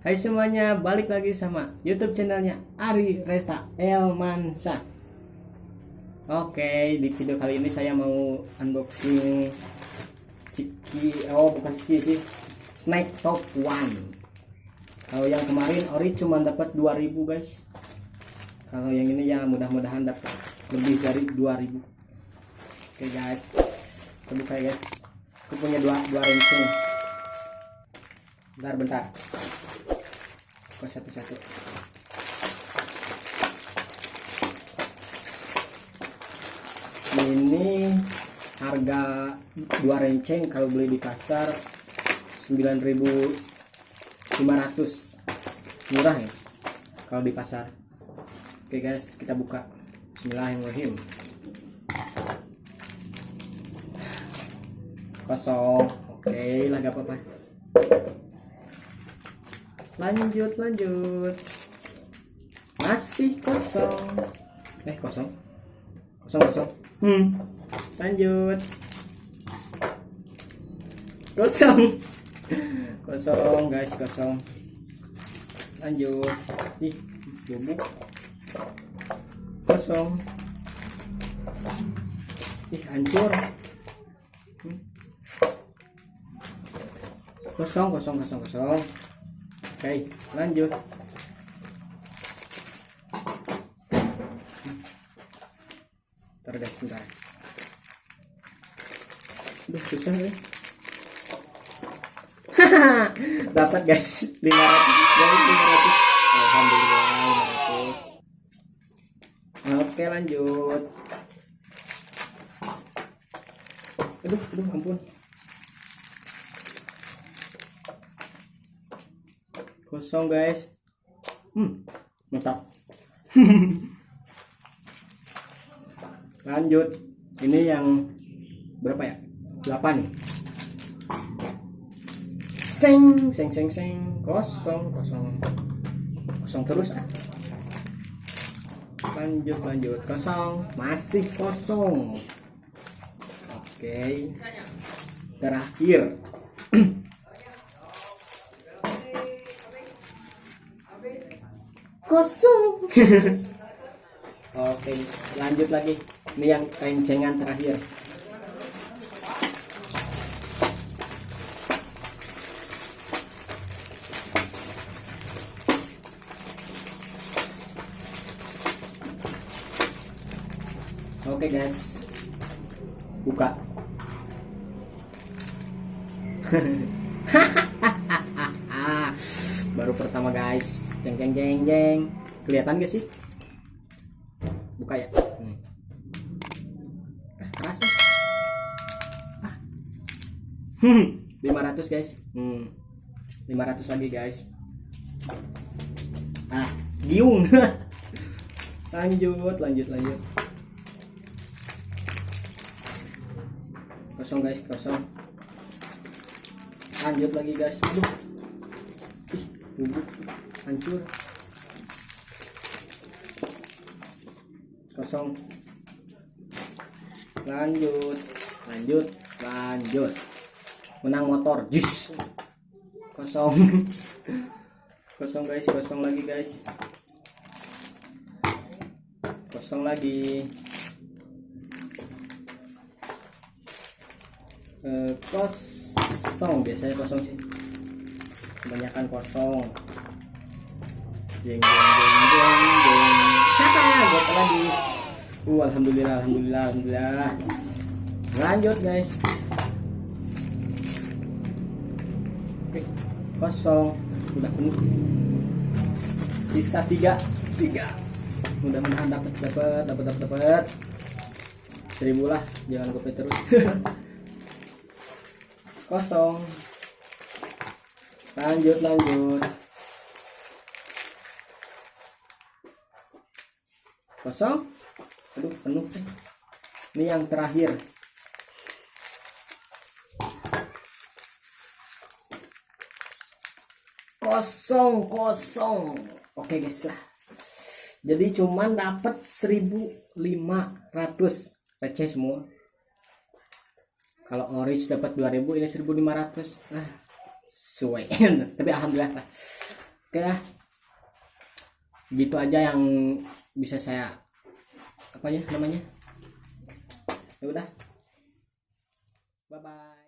Hai semuanya, balik lagi sama YouTube channelnya Ari Resta Elmansa. Oke, di video kali ini saya mau unboxing bukan ciki sih, Snack Top One. Kalau yang kemarin ori cuma dapat 2000 guys. Kalau yang ini ya mudah-mudahan dapat lebih dari 2000. Oke guys, kita buka guys. Aku punya dua rancing. Bentar. Satu-satu. Ini harga 2 renceng kalau beli di pasar 9.500, murah ya kalau di pasar. Oke guys, kita buka. Bismillahirrahmanirrahim. Kosong. Oke lah, gak apa-apa. Lanjut masih kosong. Kosong. Lanjut. Kosong guys, kosong. Lanjut. Ih, bubuk. Kosong. Ih, hancur. Kosong. Oke, lanjut. Bentar guys, bentar. Duh, susah ya. Dapat guys, 500. Alhamdulillah, 500. Oke, lanjut. Aduh, ampun. Kosong guys. Mantap. Lanjut. Ini yang berapa ya? 8. Seng. Kosong terus ah. Lanjut. Kosong. Masih kosong. Oke. Terakhir. Kosong. Oke, lanjut lagi. Ini yang rencengan terakhir. Oke guys, buka. Baru pertama guys. Jeng. Kelihatan gak sih? Buka ya. Keras nih. 500 guys. 500 lagi guys. Giung. Lanjut. Kosong guys, kosong. Lanjut lagi guys. Aduh. Ih, bubuk. Hancur. Kosong. Lanjut. Menang motor. Jus. Kosong. Kosong guys, kosong lagi guys. Kosong lagi. Kosong, biasanya kosong sih. Kebanyakan kosong. Jeng. Buat lagi. Alhamdulillah. Lanjut guys. Kosong. Udah penuh. Sisa 3. Mudah-mudahan dapat 1000 lah. Jangan gope terus. Kosong. Lanjut. Kosong. Aduh, penuh. Ini yang terakhir. Kosong. Oke guys lah. Jadi cuman dapat 1.500. Receh semua. Kalau orange dapat 2000, ini 1.500. Suwe. Tapi alhamdulillah lah. Oke lah, gitu aja yang bisa saya apa ya namanya. Ya udah, bye bye.